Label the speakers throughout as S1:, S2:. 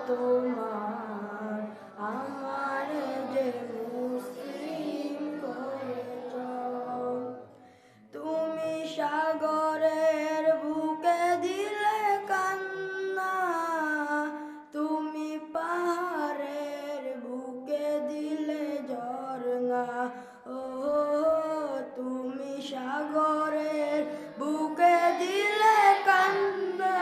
S1: তোমার আমার যে মুসলিম করেছ। তুমি সাগরের বুকে দিলে কান্না, তুমি পাহাড়ের বুকে দিলে ঝরনা। ও তুমি সাগরের বুকে দিলে কান্না,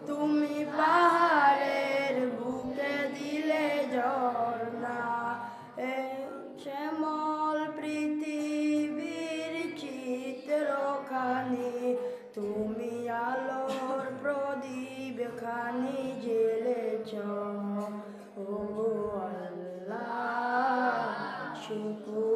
S1: তুমি পাহাড়ের বুকে দিলে ঝরনা। শ্যামল পৃথিবীর চিত্রখানি, তুমি আলোর প্রদীপ খানি জ্বেলেছ। ও আল্লাহ শুকর